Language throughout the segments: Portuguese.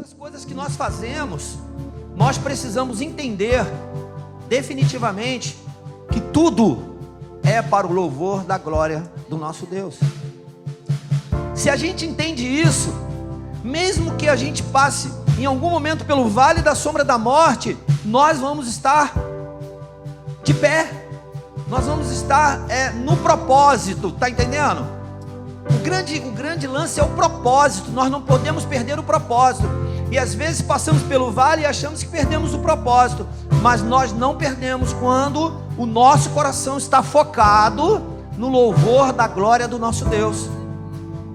As coisas que nós fazemos, nós precisamos entender definitivamente que tudo é para o louvor da glória do nosso Deus. Se a gente entende isso, mesmo que a gente passe em algum momento pelo vale da sombra da morte, nós vamos estar de pé, nós vamos estar no propósito, tá entendendo? O grande lance é o propósito, nós não podemos perder o propósito. E às vezes passamos pelo vale e achamos que perdemos o propósito, mas nós não perdemos quando o nosso coração está focado no louvor da glória do nosso Deus.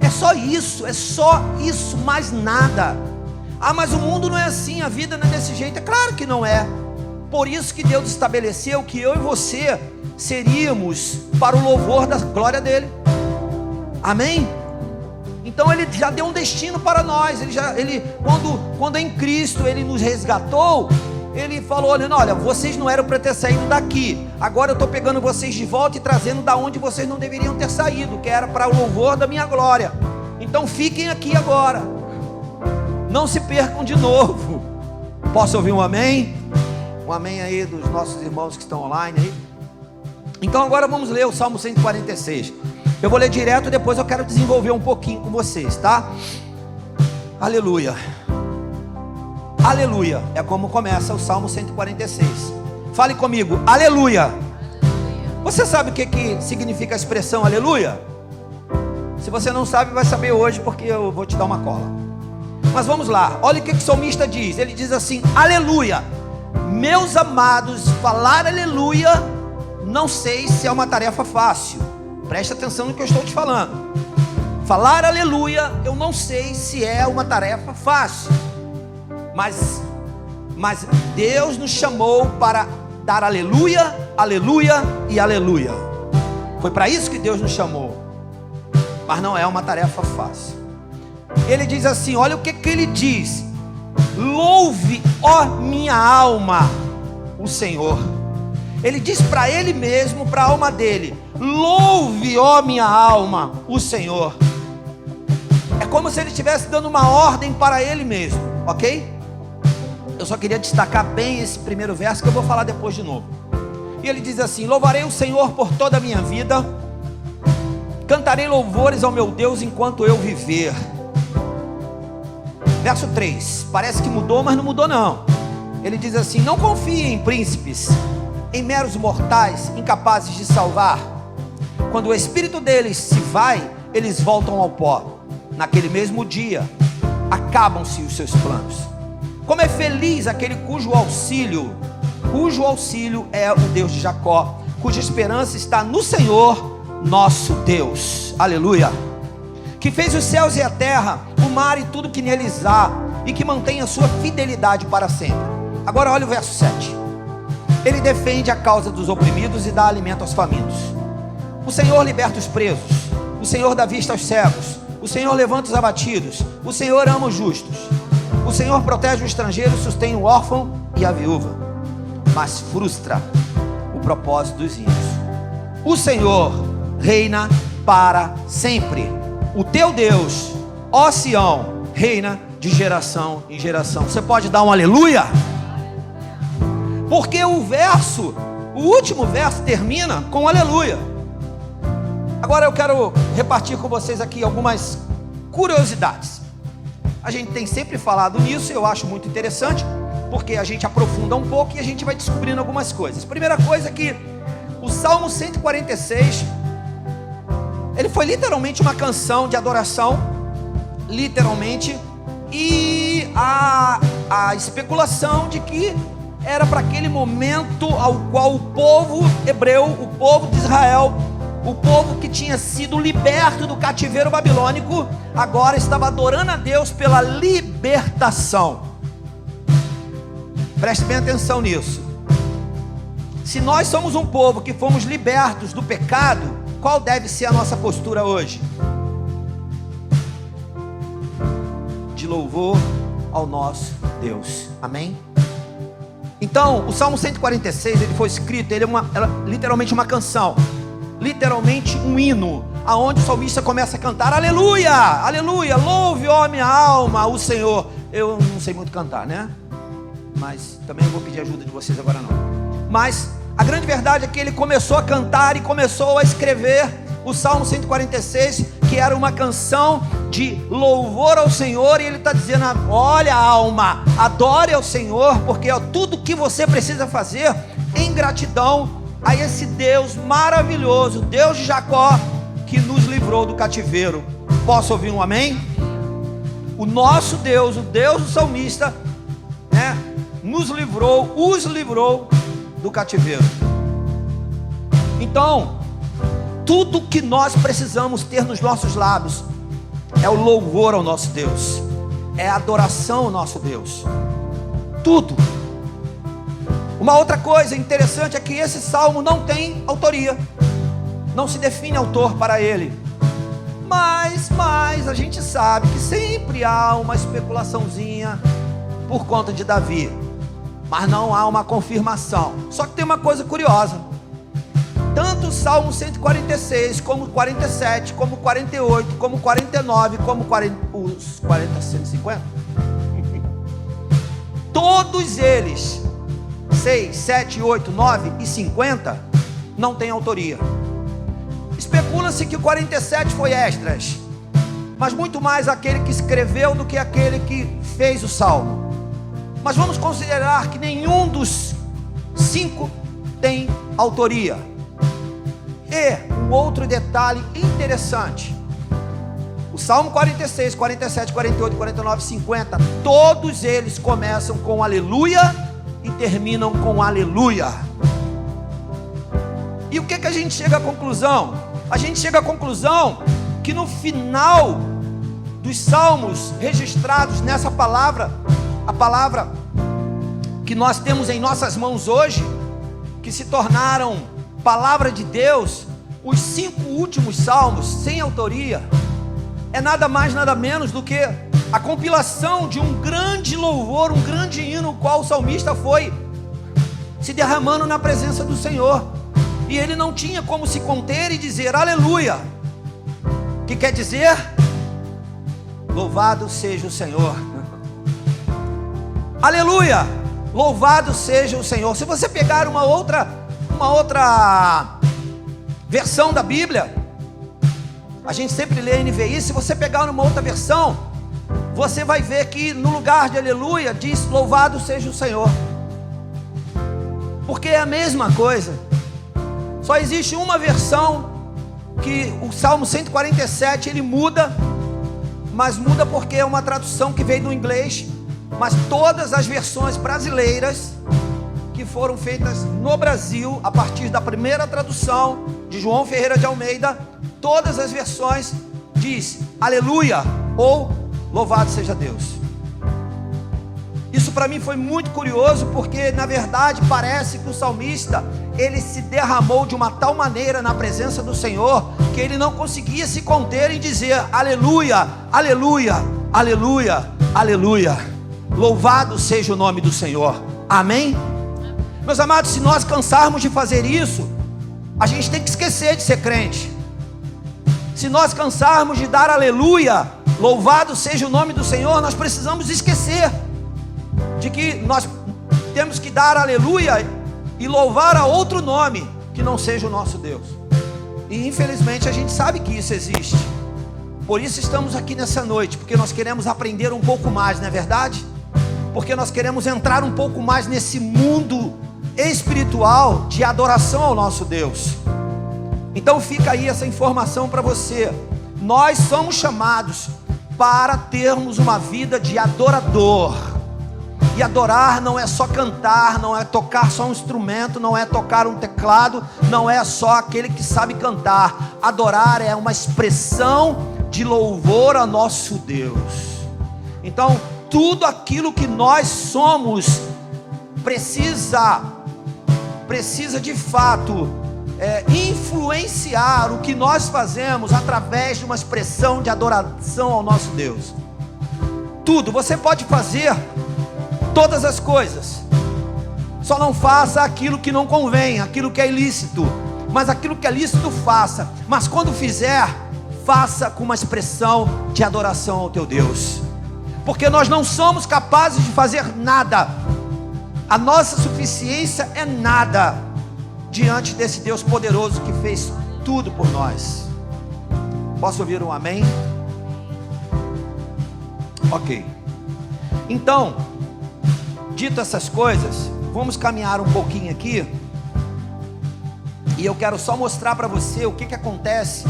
É só isso, mais nada. Ah, mas o mundo não é assim, a vida não é desse jeito. É claro que não é. Por isso que Deus estabeleceu que eu e você seríamos para o louvor da glória dele. Amém? Então ele já deu um destino para nós. Quando em Cristo ele nos resgatou, ele falou: olha, vocês não eram para ter saído daqui, agora eu estou pegando vocês de volta e trazendo da onde vocês não deveriam ter saído, que era para o louvor da minha glória. Então fiquem aqui agora, não se percam de novo. Posso ouvir um amém? Um amém aí dos nossos irmãos que estão online aí. Então agora vamos ler o Salmo 146. Eu vou ler direto, depois eu quero desenvolver um pouquinho com vocês, tá? Aleluia. Aleluia, é como começa o Salmo 146. Fale comigo, aleluia. Você sabe o que significa a expressão aleluia? Se você não sabe, vai saber hoje, porque eu vou te dar uma cola. Mas vamos lá, olha o que o salmista diz. Ele diz assim: aleluia. Meus amados, falar aleluia, não sei se é uma tarefa fácil. Preste atenção no que eu estou te falando. Falar aleluia, eu não sei se é uma tarefa fácil. Mas Deus nos chamou para dar aleluia, aleluia e aleluia. Foi para isso que Deus nos chamou. Mas não é uma tarefa fácil. Ele diz assim, olha o que ele diz: louve, ó minha alma, o Senhor. Ele diz para ele mesmo, para a alma dele: louve, ó minha alma, o Senhor. É como se ele estivesse dando uma ordem para ele mesmo, ok? Eu só queria destacar bem esse primeiro verso, que eu vou falar depois de novo. E ele diz assim: louvarei o Senhor por toda a minha vida, cantarei louvores ao meu Deus enquanto eu viver. Verso 3, parece que mudou, mas não mudou não. Ele diz assim: não confie em príncipes, em meros mortais, incapazes de salvar. Quando o espírito deles se vai, eles voltam ao pó. Naquele mesmo dia, acabam-se os seus planos. Como é feliz aquele cujo auxílio é o Deus de Jacó, cuja esperança está no Senhor, nosso Deus. Aleluia. Que fez os céus e a terra, o mar e tudo que neles há, e que mantém a sua fidelidade para sempre. Agora olha o verso 7. Ele defende a causa dos oprimidos e dá alimento aos famintos. O Senhor liberta os presos, o Senhor dá vista aos cegos, o Senhor levanta os abatidos, o Senhor ama os justos. O Senhor protege o estrangeiro, sustém o órfão e a viúva, mas frustra o propósito dos ímpios. O Senhor reina para sempre. O teu Deus, ó Sião, reina de geração em geração. Você pode dar um aleluia? Porque o último verso termina com aleluia. Agora eu quero repartir com vocês aqui algumas curiosidades. A gente tem sempre falado nisso, eu acho muito interessante, porque a gente aprofunda um pouco e a gente vai descobrindo algumas coisas. Primeira coisa é que o Salmo 146, ele foi literalmente uma canção de adoração, literalmente, e a especulação de que era para aquele momento ao qual o povo hebreu, o povo de Israel, o povo que tinha sido liberto do cativeiro babilônico, agora estava adorando a Deus pela libertação. Preste bem atenção nisso. Se nós somos um povo que fomos libertos do pecado, qual deve ser a nossa postura hoje? De louvor ao nosso Deus. Amém? Então, o Salmo 146, ele foi escrito, ele é literalmente uma canção. literalmente um hino, aonde o salmista começa a cantar: aleluia, aleluia, louve, ó minha alma, o Senhor. Eu não sei muito cantar, né? Mas também não vou pedir ajuda de vocês agora não. Mas a grande verdade é que ele começou a cantar e começou a escrever o Salmo 146, que era uma canção de louvor ao Senhor. E ele está dizendo: olha, alma, adore ao Senhor, porque é tudo que você precisa fazer em gratidão a esse Deus maravilhoso, Deus de Jacó, que nos livrou do cativeiro. Posso ouvir um amém? O nosso Deus, o Deus do salmista, né, os livrou do cativeiro. Então, tudo que nós precisamos ter nos nossos lábios é o louvor ao nosso Deus, é a adoração ao nosso Deus. Tudo. Uma outra coisa interessante é que esse salmo não tem autoria, não se define autor para ele. Mas a gente sabe que sempre há uma especulaçãozinha por conta de Davi, mas não há uma confirmação. Só que tem uma coisa curiosa: tanto o Salmo 146, como 47, como 48, como 49, como os 40, 150, todos eles, 6, 7, 8, 9 e 50, não tem autoria. Especula-se que o 47 foi Esdras, mas muito mais aquele que escreveu do que aquele que fez o salmo. Mas vamos considerar que nenhum dos 5 tem autoria. E um outro detalhe interessante: o Salmo 46, 47, 48, 49, 50, todos eles começam com aleluia e terminam com aleluia. E o que a gente chega à conclusão? A gente chega à conclusão que no final dos salmos registrados nessa palavra, a palavra que nós temos em nossas mãos hoje, que se tornaram palavra de Deus, os 5 últimos salmos sem autoria, é nada mais nada menos do que a compilação de um grande louvor, um grande hino, o qual o salmista foi se derramando na presença do Senhor, e ele não tinha como se conter e dizer aleluia, que quer dizer louvado seja o Senhor. Aleluia, louvado seja o Senhor. Se você pegar uma outra versão da Bíblia, a gente sempre lê NVI, se você pegar uma outra versão, você vai ver que no lugar de aleluia diz louvado seja o Senhor, porque é a mesma coisa. Só existe uma versão que o Salmo 147 ele muda, mas muda porque é uma tradução que veio do inglês. Mas todas as versões brasileiras que foram feitas no Brasil, a partir da primeira tradução de João Ferreira de Almeida, todas as versões diz aleluia ou louvado seja Deus. Isso para mim foi muito curioso, porque na verdade parece que o salmista ele se derramou de uma tal maneira na presença do Senhor, que ele não conseguia se conter em dizer aleluia, aleluia, aleluia, aleluia, louvado seja o nome do Senhor, amém? Meus amados, se nós cansarmos de fazer isso, a gente tem que esquecer de ser crente. Se nós cansarmos de dar aleluia, louvado seja o nome do Senhor, nós precisamos esquecer de que nós temos que dar aleluia e louvar a outro nome que não seja o nosso Deus. E infelizmente a gente sabe que isso existe. Por isso estamos aqui nessa noite, porque nós queremos aprender um pouco mais, não é verdade? Porque nós queremos entrar um pouco mais nesse mundo espiritual de adoração ao nosso Deus. Então fica aí essa informação para você. Nós somos chamados para termos uma vida de adorador. E adorar não é só cantar, não é tocar só um instrumento, não é tocar um teclado, não é só aquele que sabe cantar. Adorar é uma expressão de louvor a nosso Deus. Então, tudo aquilo que nós somos precisa de fato influenciar o que nós fazemos através de uma expressão de adoração ao nosso Deus. Tudo, você pode fazer todas as coisas, só não faça aquilo que não convém, aquilo que é ilícito. mas aquilo que é lícito faça. Mas quando fizer, faça com uma expressão de adoração ao teu Deus. Porque nós não somos capazes de fazer nada. A nossa suficiência é nada diante desse Deus poderoso que fez tudo por nós. Posso ouvir um amém? Ok. Então, dito essas coisas, vamos caminhar um pouquinho aqui. E eu quero só mostrar para você o que acontece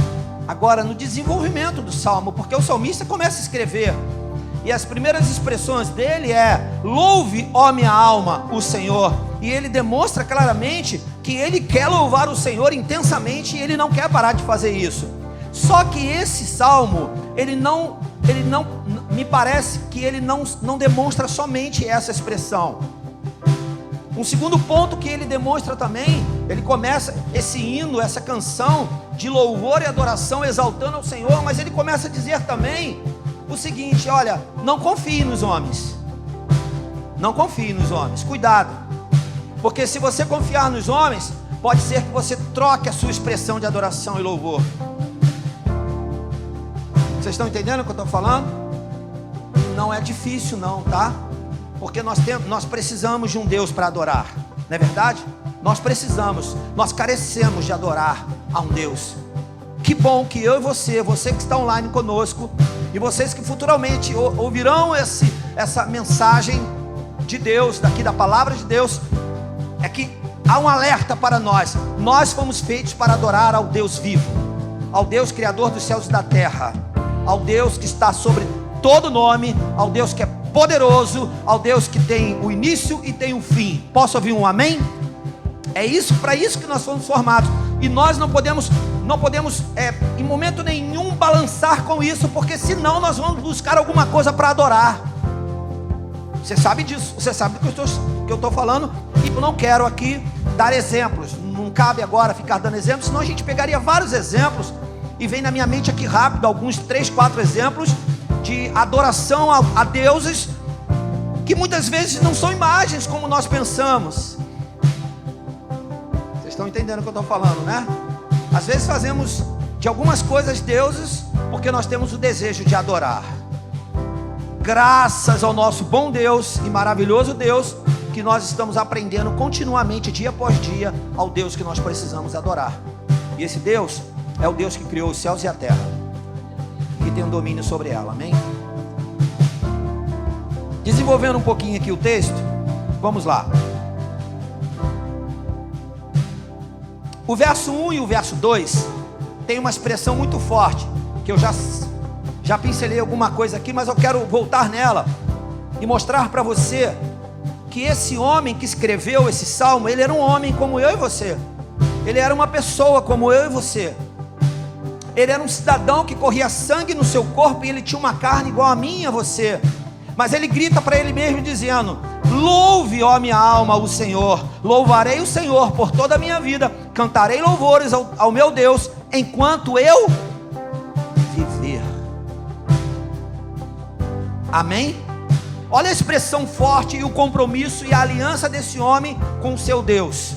agora no desenvolvimento do Salmo. Porque o salmista começa a escrever, e as primeiras expressões dele é: louve, ó minha alma, o Senhor. E ele demonstra claramente que ele quer louvar o Senhor intensamente, e ele não quer parar de fazer isso. Só que esse salmo, ele não me parece que ele não demonstra somente essa expressão. Um segundo ponto que ele demonstra também, ele começa esse hino, essa canção de louvor e adoração, exaltando ao Senhor, mas ele começa a dizer também o seguinte: olha, não confie nos homens. Não confie nos homens, cuidado. Porque se você confiar nos homens, pode ser que você troque a sua expressão de adoração e louvor. Vocês estão entendendo o que eu estou falando? Não é difícil não, tá? Porque nós precisamos de um Deus para adorar, não é verdade? Nós carecemos de adorar a um Deus. Que bom que eu e você que está online conosco, e vocês que futuramente ouvirão essa mensagem de Deus, daqui da palavra de Deus, é que há um alerta para nós. Nós fomos feitos para adorar ao Deus vivo, ao Deus criador dos céus e da terra, ao Deus que está sobre todo nome, ao Deus que é poderoso, ao Deus que tem o início e tem o fim. Posso ouvir um amém? É isso, para isso que nós fomos formados. E nós não podemos em momento nenhum balançar com isso, porque senão nós vamos buscar alguma coisa para adorar. Você sabe disso, você sabe do que eu estou falando. E eu não quero aqui dar exemplos, não cabe agora ficar dando exemplos, senão a gente pegaria vários exemplos. E vem na minha mente aqui rápido alguns 3, 4 exemplos de adoração a deuses que muitas vezes não são imagens como nós pensamos. Vocês estão entendendo o que eu estou falando, né? Às vezes fazemos de algumas coisas deuses porque nós temos o desejo de adorar. Graças ao nosso bom Deus e maravilhoso Deus, que nós estamos aprendendo continuamente, dia após dia, ao Deus que nós precisamos adorar. E esse Deus é o Deus que criou os céus e a terra, que tem um domínio sobre ela, amém? Desenvolvendo um pouquinho aqui o texto, vamos lá. O verso 1 e o verso 2 tem uma expressão muito forte, que eu já pincelei alguma coisa aqui, mas eu quero voltar nela e mostrar para você que esse homem que escreveu esse salmo, ele era um homem como eu e você. Ele era uma pessoa como eu e você. Ele era um cidadão que corria sangue no seu corpo, e ele tinha uma carne igual a mim e a você. Mas ele grita para ele mesmo dizendo: louve, ó minha alma, o Senhor. Louvarei o Senhor por toda a minha vida. Cantarei louvores ao meu Deus enquanto eu viver. Amém? Olha a expressão forte e o compromisso e a aliança desse homem com o seu Deus.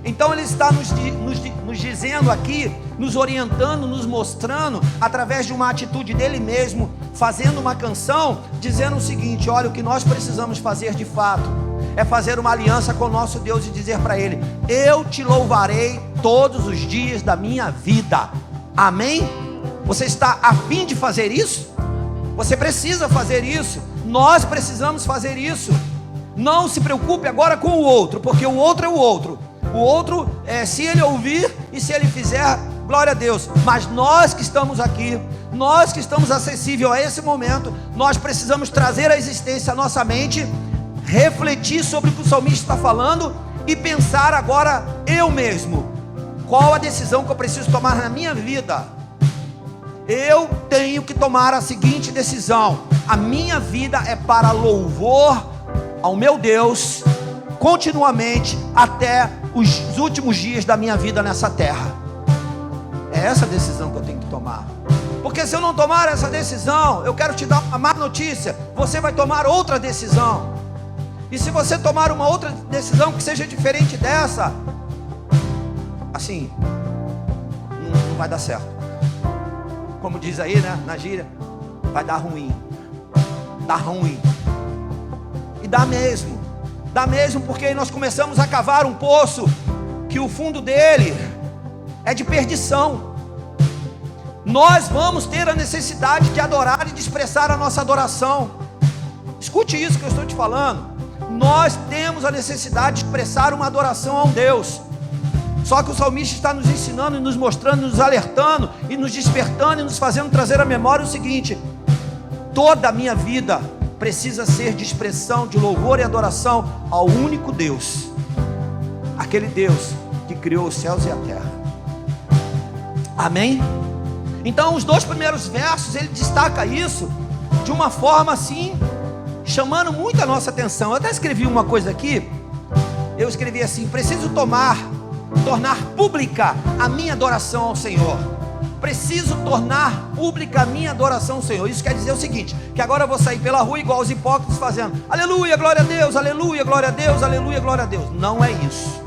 Então ele está nos dizendo aqui, nos orientando, nos mostrando, através de uma atitude dele mesmo, fazendo uma canção, dizendo o seguinte: olha, o que nós precisamos fazer de fato é fazer uma aliança com o nosso Deus e dizer para ele: eu te louvarei todos os dias da minha vida. Amém? Você está a fim de fazer isso? Você precisa fazer isso. Nós precisamos fazer isso. Não se preocupe agora com o outro, porque o outro é o outro. O outro, se ele ouvir e se ele fizer, glória a Deus. Mas nós que estamos aqui, nós que estamos acessíveis a esse momento, nós precisamos trazer à existência a nossa mente, refletir sobre o que o salmista está falando e pensar agora eu mesmo. Qual a decisão que eu preciso tomar na minha vida? Eu tenho que tomar a seguinte decisão: a minha vida é para louvor ao meu Deus continuamente até os últimos dias da minha vida nessa terra. É essa a decisão que eu tenho que tomar. Porque se eu não tomar essa decisão, eu quero te dar uma má notícia: você vai tomar outra decisão. E se você tomar uma outra decisão que seja diferente dessa, assim, não vai dar certo. Como diz aí, né, na gíria, vai dar ruim. Dá ruim. E dá mesmo. Dá mesmo, porque nós começamos a cavar um poço que o fundo dele é de perdição. Nós vamos ter a necessidade de adorar e de expressar a nossa adoração. Escute isso que eu estou te falando. Nós temos a necessidade de expressar uma adoração a um Deus. Só que o salmista está nos ensinando e nos mostrando, nos alertando e nos despertando e nos fazendo trazer à memória o seguinte: toda a minha vida precisa ser de expressão, de louvor e adoração ao único Deus, aquele Deus que criou os céus e a terra. Amém? Então os 2 primeiros versos, ele destaca isso de uma forma assim, chamando muito a nossa atenção. Eu até escrevi uma coisa aqui. Eu escrevi assim: preciso tornar pública a minha adoração ao Senhor. Preciso tornar pública a minha adoração ao Senhor. Isso quer dizer o seguinte: que agora eu vou sair pela rua igual os hipócritas fazendo aleluia, glória a Deus, aleluia, glória a Deus, aleluia, glória a Deus. Não é isso.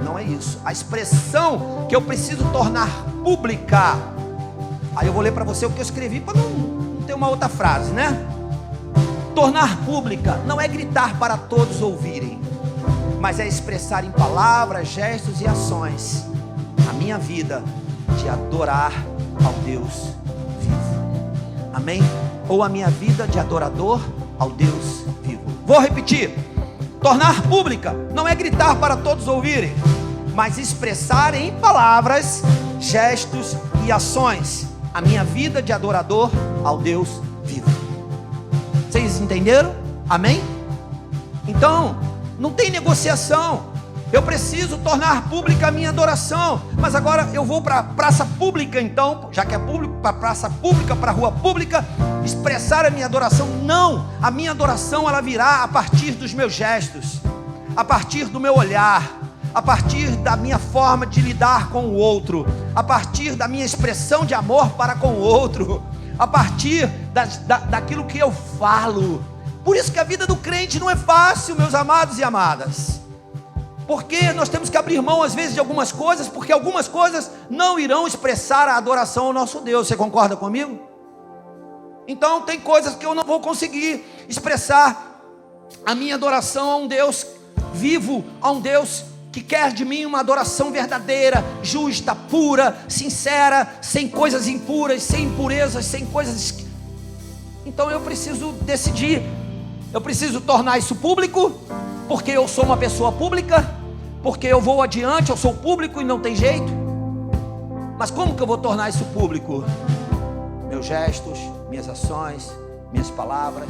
Não é isso. A expressão que eu preciso tornar pública. Aí eu vou ler para você o que eu escrevi para não ter uma outra frase, né? Tornar pública não é gritar para todos ouvirem, mas é expressar em palavras, gestos e ações a minha vida de adorar ao Deus vivo. Amém? Ou a minha vida de adorador ao Deus vivo. Vou repetir: tornar pública não é gritar para todos ouvirem, mas expressar em palavras, gestos e ações a minha vida de adorador ao Deus vivo. Vocês entenderam? Amém? Então, não tem negociação. Eu preciso tornar pública a minha adoração. Mas agora eu vou para a praça pública, então, já que é público, para a praça pública, para a rua pública, expressar a minha adoração. Não, a minha adoração ela virá a partir dos meus gestos, a partir do meu olhar, a partir da minha forma de lidar com o outro, a partir da minha expressão de amor para com o outro, a partir daquilo que eu falo. Por isso que a vida do crente não é fácil, meus amados e amadas, porque nós temos que abrir mão às vezes de algumas coisas, porque algumas coisas não irão expressar a adoração ao nosso Deus. Você concorda comigo? Então tem coisas que eu não vou conseguir expressar a minha adoração a um Deus vivo, a um Deus que quer de mim uma adoração verdadeira, justa, pura, sincera, sem coisas impuras, sem impurezas, sem coisas. Então eu preciso decidir. Eu preciso tornar isso público, porque eu sou uma pessoa pública, porque eu vou adiante, eu sou público e não tem jeito. Mas como que eu vou tornar isso público? Meus gestos, minhas ações, minhas palavras,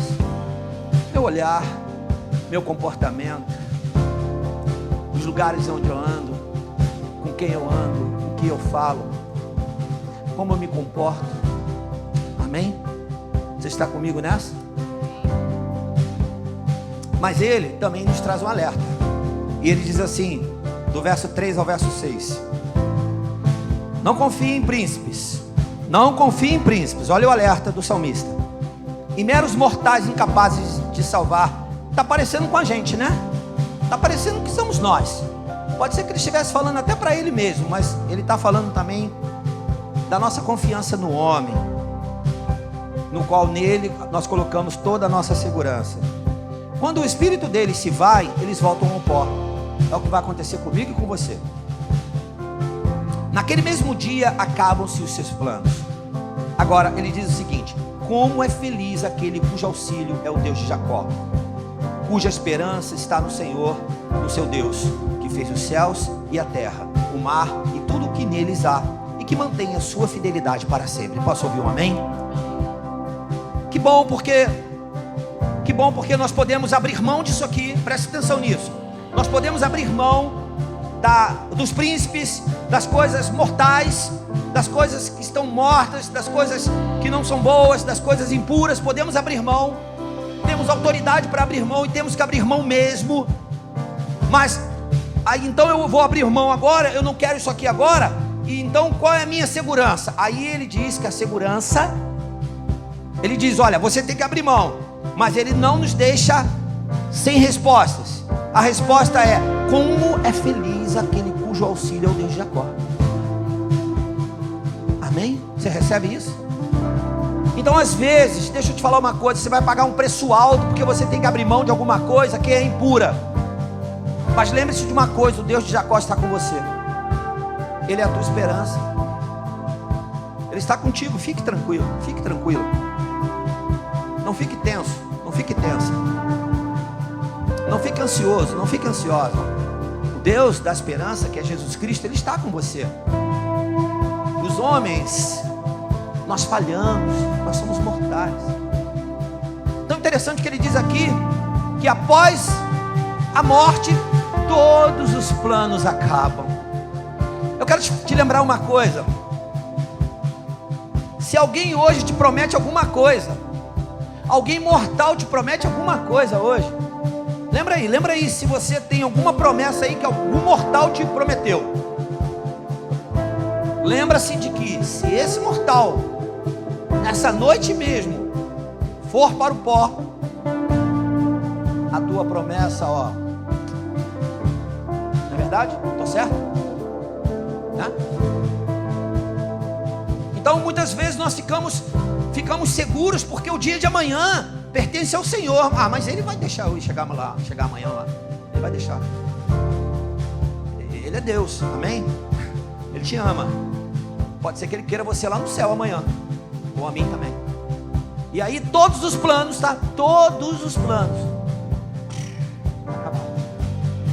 meu olhar, meu comportamento, os lugares onde eu ando, com quem eu ando, o que eu falo, como eu me comporto. Amém? Você está comigo nessa? Mas ele também nos traz um alerta. E ele diz assim, do verso 3 ao verso 6: não confie em príncipes. Não confie em príncipes. Olha o alerta do salmista. E meros mortais incapazes de salvar. Está parecendo com a gente, né? Está parecendo que somos nós. Pode ser que ele estivesse falando até para ele mesmo, mas ele está falando também da nossa confiança no homem, no qual nele nós colocamos toda a nossa segurança. Quando o espírito deles se vai, eles voltam ao pó. É o que vai acontecer comigo e com você. Naquele mesmo dia acabam-se os seus planos. Agora ele diz o seguinte: como é feliz aquele cujo auxílio é o Deus de Jacó, cuja esperança está no Senhor, no seu Deus, que fez os céus e a terra, o mar e tudo o que neles há, e que mantém a sua fidelidade para sempre. Posso ouvir um amém? Que bom, porque nós podemos abrir mão disso aqui. Preste atenção nisso. Nós podemos abrir mão dos príncipes, das coisas mortais, das coisas que estão mortas, das coisas que não são boas, das coisas impuras. Podemos abrir mão. Temos autoridade para abrir mão e temos que abrir mão mesmo. Mas aí então eu vou abrir mão agora, eu não quero isso aqui agora. E então qual é a minha segurança? Aí ele diz que a segurança, ele diz: olha, você tem que abrir mão, mas ele não nos deixa sem respostas. A resposta é: como é feliz aquele cujo auxílio é o Deus de Jacó. Amém? Você recebe isso? Então, às vezes, deixa eu te falar uma coisa, você vai pagar um preço alto porque você tem que abrir mão de alguma coisa que é impura. Mas lembre-se de uma coisa: o Deus de Jacó está com você. Ele é a tua esperança. Ele está contigo. Fique tranquilo, fique tranquilo. Não fique tenso, não fique tenso. Não fique ansioso, não fique ansiosa. O Deus da esperança, que é Jesus Cristo, Ele está com você. Os homens, nós falhamos, nós somos mortais. Tão interessante que ele diz aqui que após a morte todos os planos acabam. Eu quero te lembrar uma coisa: se alguém hoje te promete alguma coisa, alguém mortal te promete alguma coisa hoje, lembra aí se você tem alguma promessa aí que algum mortal te prometeu. Lembra-se de que se esse mortal nessa noite mesmo for para o pó, a tua promessa, ó, não é verdade? Estou certo? Né? Então muitas vezes nós ficamos seguros porque o dia de amanhã pertence ao Senhor. Ah, mas Ele vai deixar eu chegar amanhã lá. Ele vai deixar. Ele é Deus, amém? Ele te ama. Pode ser que Ele queira você lá no céu amanhã, ou a mim também. E aí todos os planos, tá? Todos os planos.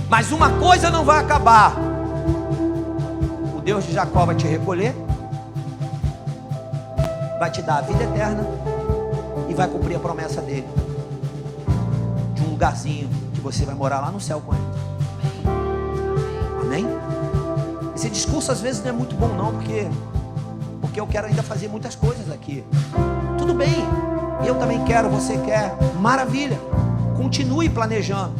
Mas uma coisa não vai acabar: o Deus de Jacó vai te recolher, vai te dar a vida eterna e vai cumprir a promessa dele de um lugarzinho que você vai morar lá no céu com Ele. Amém? Esse discurso às vezes não é muito bom não, porque eu quero ainda fazer muitas coisas aqui. Tudo bem, eu também quero, você quer, maravilha, continue planejando.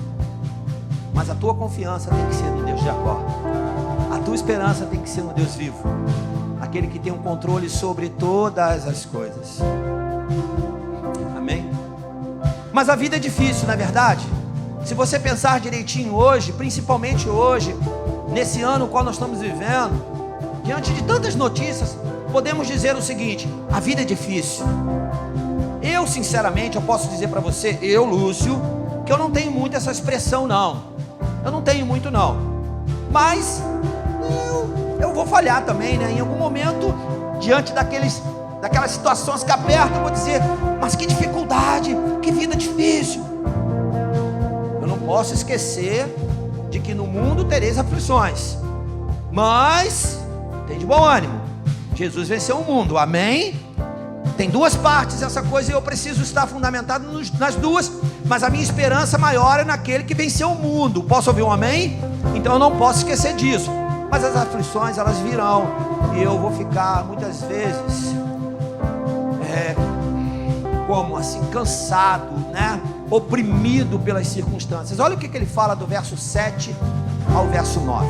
Mas a tua confiança tem que ser no Deus de Jacó. A tua esperança tem que ser no Deus vivo, aquele que tem um controle sobre todas as coisas. Amém? Mas a vida é difícil, não é verdade? Se você pensar direitinho hoje, principalmente hoje, nesse ano qual nós estamos vivendo, diante de tantas notícias, podemos dizer o seguinte: a vida é difícil. Eu sinceramente, eu posso dizer para você, eu Lúcio, que eu não tenho muito essa expressão não. Eu não tenho muito não. Mas eu vou falhar também, né? Em algum momento, diante daquelas situações que apertam, eu vou dizer: mas que dificuldade, que vida difícil. Eu não posso esquecer de que no mundo tereis aflições, mas tem de bom ânimo. Jesus venceu o mundo, amém? Tem duas partes essa coisa e eu preciso estar fundamentado nas duas, mas a minha esperança maior é naquele que venceu o mundo. Posso ouvir um amém? Então eu não posso esquecer disso. Mas as aflições, elas virão, e eu vou ficar muitas vezes como assim, cansado, né? Oprimido pelas circunstâncias. Olha o que ele fala do verso 7 ao verso 9.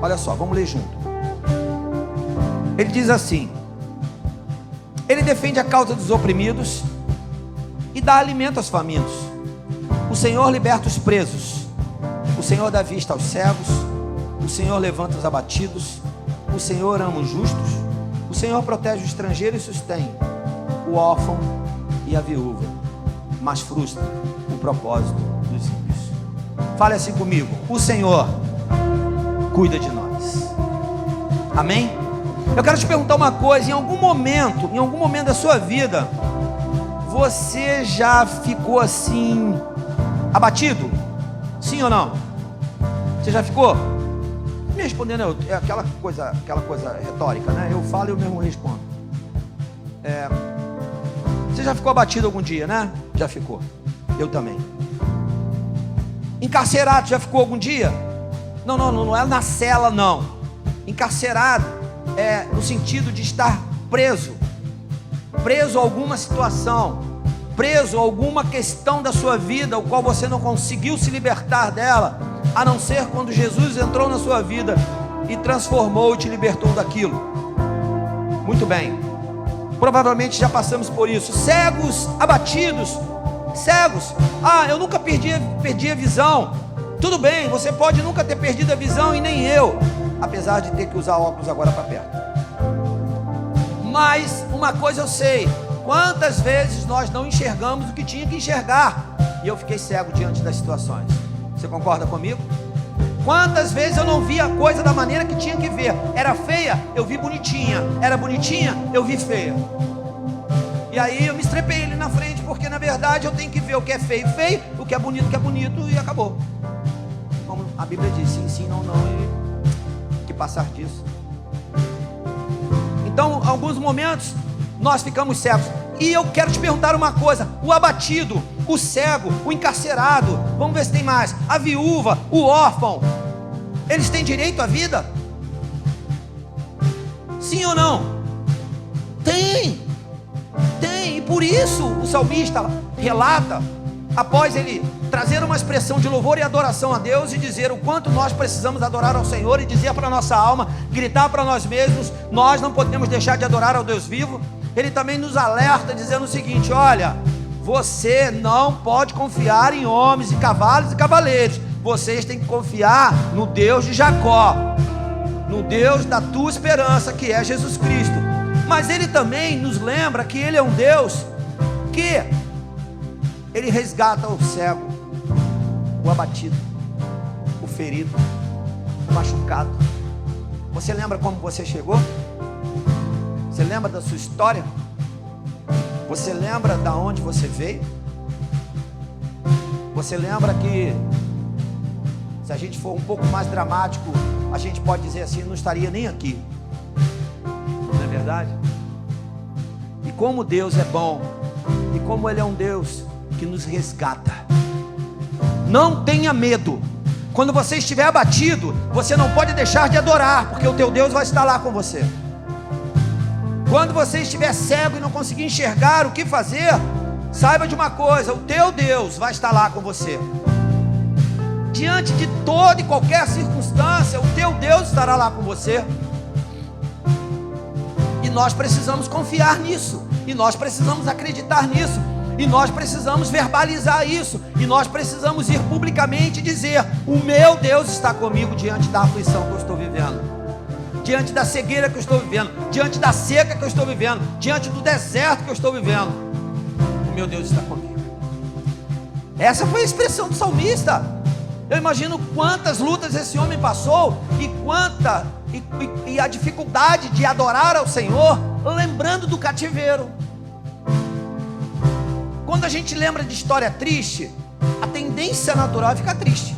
Olha só, vamos ler junto. Ele diz assim: Ele defende a causa dos oprimidos e dá alimento aos famintos. O Senhor liberta os presos. O Senhor dá vista aos cegos. O Senhor levanta os abatidos. O Senhor ama os justos. O Senhor protege o estrangeiro e sustém o órfão e a viúva, mas frustra o propósito dos ímpios. Fale assim comigo: o Senhor cuida de nós. Amém? Eu quero te perguntar uma coisa: em algum momento da sua vida, você já ficou assim, abatido? Sim ou não? Você já ficou? Me respondendo é aquela coisa retórica, né? Eu falo e eu mesmo respondo. Você já ficou abatido algum dia, né? Já ficou. Eu também. Encarcerado, já ficou algum dia? Não é na cela, não. Encarcerado é no sentido de estar preso a alguma situação, preso a alguma questão da sua vida, o qual você não conseguiu se libertar dela, a não ser quando Jesus entrou na sua vida e transformou e te libertou daquilo. Muito bem, provavelmente já passamos por isso. Cegos, abatidos, cegos. Eu nunca perdi a visão. Tudo bem, você pode nunca ter perdido a visão e nem eu, apesar de ter que usar óculos agora para perto. Mas uma coisa eu sei: quantas vezes nós não enxergamos o que tinha que enxergar, e eu fiquei cego diante das situações. Você concorda comigo? Quantas vezes eu não vi a coisa da maneira que tinha que ver? Era feia, eu vi bonitinha. Era bonitinha, eu vi feia. E aí eu me estrepei ali na frente, porque na verdade eu tenho que ver o que é feio, feio, o que é bonito, e acabou. Como a Bíblia diz, sim, sim, não, não, e que passar disso. Então, em alguns momentos, nós ficamos cegos. E eu quero te perguntar uma coisa: o abatido, o cego, o encarcerado, vamos ver se tem mais, a viúva, o órfão, eles têm direito à vida? Sim ou não? Tem. E por isso o salmista relata, após ele trazer uma expressão de louvor e adoração a Deus, e dizer o quanto nós precisamos adorar ao Senhor, e dizer para a nossa alma, gritar para nós mesmos: nós não podemos deixar de adorar ao Deus vivo. Ele também nos alerta dizendo o seguinte: olha, você não pode confiar em homens e cavalos e cavaleiros, vocês têm que confiar no Deus de Jacó, no Deus da tua esperança, que é Jesus Cristo. Mas ele também nos lembra que ele é um Deus que ele resgata o cego, o abatido, o ferido, o machucado. Você lembra como você chegou? Você lembra da sua história? Você lembra da onde você veio? Você lembra que, se a gente for um pouco mais dramático, a gente pode dizer assim: não estaria nem aqui. Não é verdade? E como Deus é bom, e como Ele é um Deus que nos resgata. Não tenha medo. Quando você estiver abatido, você não pode deixar de adorar, porque o teu Deus vai estar lá com você. Quando você estiver cego e não conseguir enxergar o que fazer, saiba de uma coisa: o teu Deus vai estar lá com você. Diante de toda e qualquer circunstância, o teu Deus estará lá com você. E nós precisamos confiar nisso, e nós precisamos acreditar nisso, e nós precisamos verbalizar isso, e nós precisamos ir publicamente dizer: o meu Deus está comigo diante da aflição que eu estou vivendo, diante da cegueira que eu estou vivendo, diante da seca que eu estou vivendo, diante do deserto que eu estou vivendo. O meu Deus está comigo. Essa foi a expressão do salmista. Eu imagino quantas lutas esse homem passou, e a dificuldade de adorar ao Senhor, lembrando do cativeiro. Quando a gente lembra de história triste, a tendência natural é ficar triste.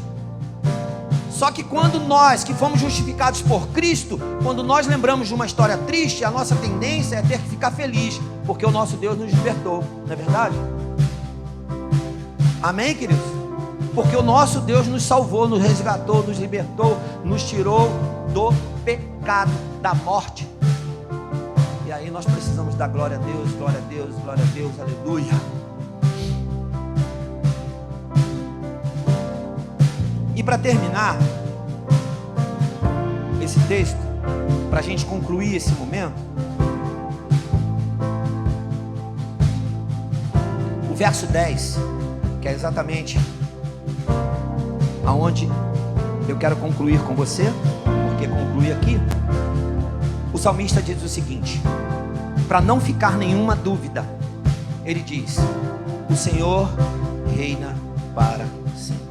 Só que quando nós, que fomos justificados por Cristo, quando nós lembramos de uma história triste, a nossa tendência é ter que ficar feliz, porque o nosso Deus nos libertou. Não é verdade? Amém, queridos? Porque o nosso Deus nos salvou, nos resgatou, nos libertou, nos tirou do pecado, da morte. E aí nós precisamos dar glória a Deus, glória a Deus, glória a Deus, aleluia. E para terminar esse texto, para a gente concluir esse momento, o verso 10, que é exatamente aonde eu quero concluir com você, porque conclui aqui. O salmista diz o seguinte, para não ficar nenhuma dúvida, ele diz: o Senhor reina para sempre.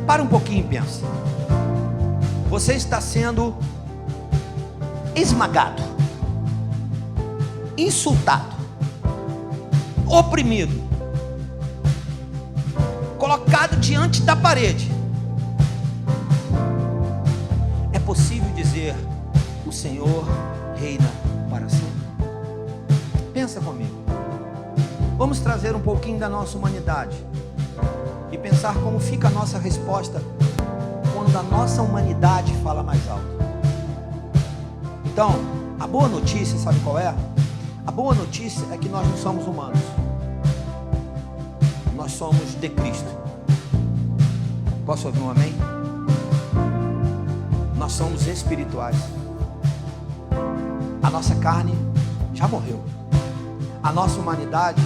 Para um pouquinho e pensa. Você está sendo esmagado, insultado, oprimido, colocado diante da parede. É possível dizer: o Senhor reina para sempre? Pensa comigo. Vamos trazer um pouquinho da nossa humanidade e pensar como fica a nossa resposta quando a nossa humanidade fala mais alto. Então, a boa notícia, sabe qual é? A boa notícia é que nós não somos humanos. Nós somos de Cristo. Posso ouvir um amém? Nós somos espirituais. A nossa carne já morreu. A nossa humanidade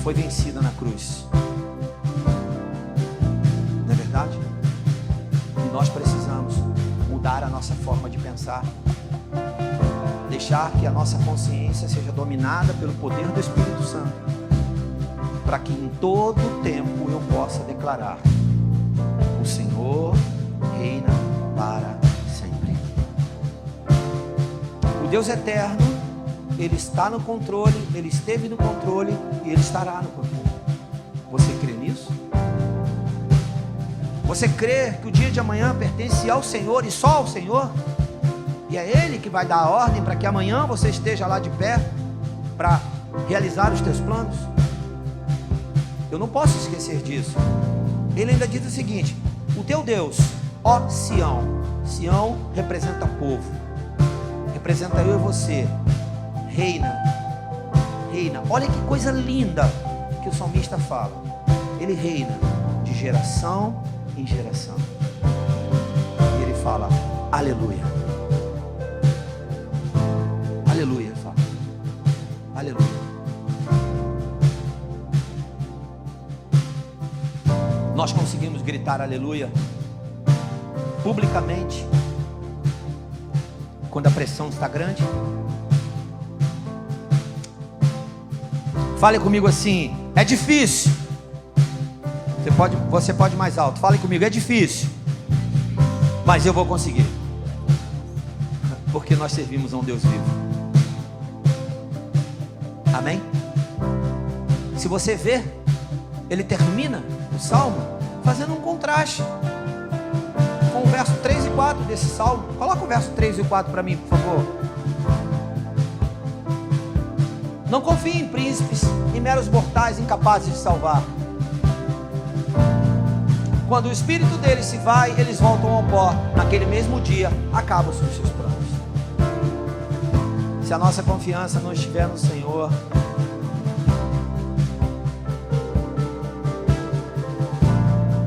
foi vencida na cruz. Não é verdade? E nós precisamos mudar a nossa forma de pensar, deixar que a nossa consciência seja dominada pelo poder do Espírito Santo, para que em todo tempo eu possa declarar: o Senhor reina para sempre. O Deus eterno, Ele está no controle, Ele esteve no controle e Ele estará no controle. Você crê nisso? Você crê que o dia de amanhã pertence ao Senhor e só ao Senhor? E é Ele que vai dar a ordem para que amanhã você esteja lá de pé para realizar os teus planos? Eu não posso esquecer disso. Ele ainda diz o seguinte: o teu Deus, ó Sião. Sião representa o povo, representa eu e você. Reina, reina. Olha que coisa linda que o salmista fala. Ele reina de geração em geração. E ele fala: aleluia. Aleluia, ele fala. Aleluia. Nós conseguimos gritar aleluia publicamente quando a pressão está grande? Fale comigo assim: é difícil. Você pode mais alto. Fale comigo: é difícil, mas eu vou conseguir, porque nós servimos a um Deus vivo. Amém? Se você ver, ele termina o salmo fazendo um contraste com o verso 3 e 4 desse salmo. Coloca o verso 3 e 4 para mim, por favor. Não confie em príncipes e meros mortais incapazes de salvar. Quando o espírito deles se vai, eles voltam ao pó. Naquele mesmo dia, acabam-se os seus planos. Se a nossa confiança não estiver no Senhor,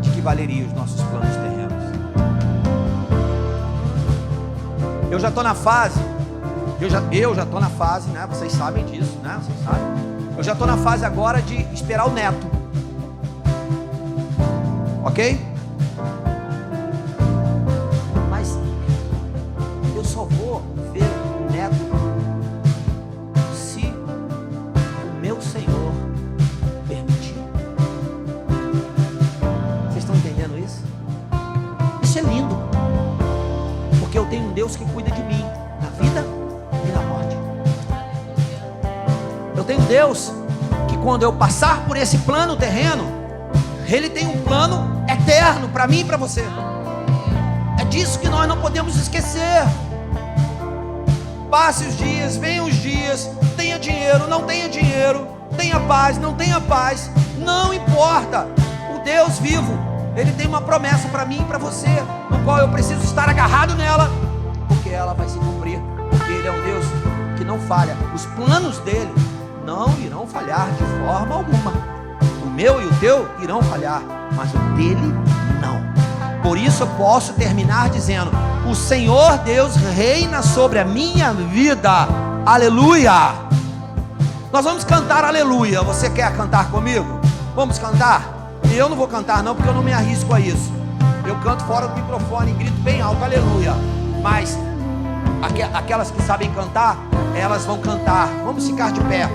de que valeria os nossos planos terrenos? Eu já estou na fase, eu já estou na fase, né? Vocês sabem disso, né? Vocês sabem. Eu já estou na fase agora de esperar o neto. Ok? Mas eu só vou ver o neto se o meu Senhor permitir. Vocês estão entendendo isso? Isso é lindo, porque eu tenho um Deus que cuida de mim na vida e na morte. Eu tenho um Deus que, quando eu passar por esse plano terreno, Ele tem um plano eterno para mim e para você. É disso que nós não podemos esquecer. Passe os dias, venham os dias, tenha dinheiro, não tenha dinheiro, tenha paz, não tenha paz, não importa. O Deus vivo, Ele tem uma promessa para mim e para você, no qual eu preciso estar agarrado nela, porque ela vai se cumprir, porque Ele é um Deus que não falha. Os planos dele não irão falhar de forma alguma. O meu e o teu irão falhar, mas o dele não. Por isso eu posso terminar dizendo: o Senhor Deus reina sobre a minha vida. Aleluia. Nós vamos cantar aleluia. Você quer cantar comigo? Vamos cantar? E eu não vou cantar não, porque eu não me arrisco a isso. Eu canto fora do microfone e grito bem alto aleluia. Mas aquelas que sabem cantar, elas vão cantar. Vamos ficar de pé.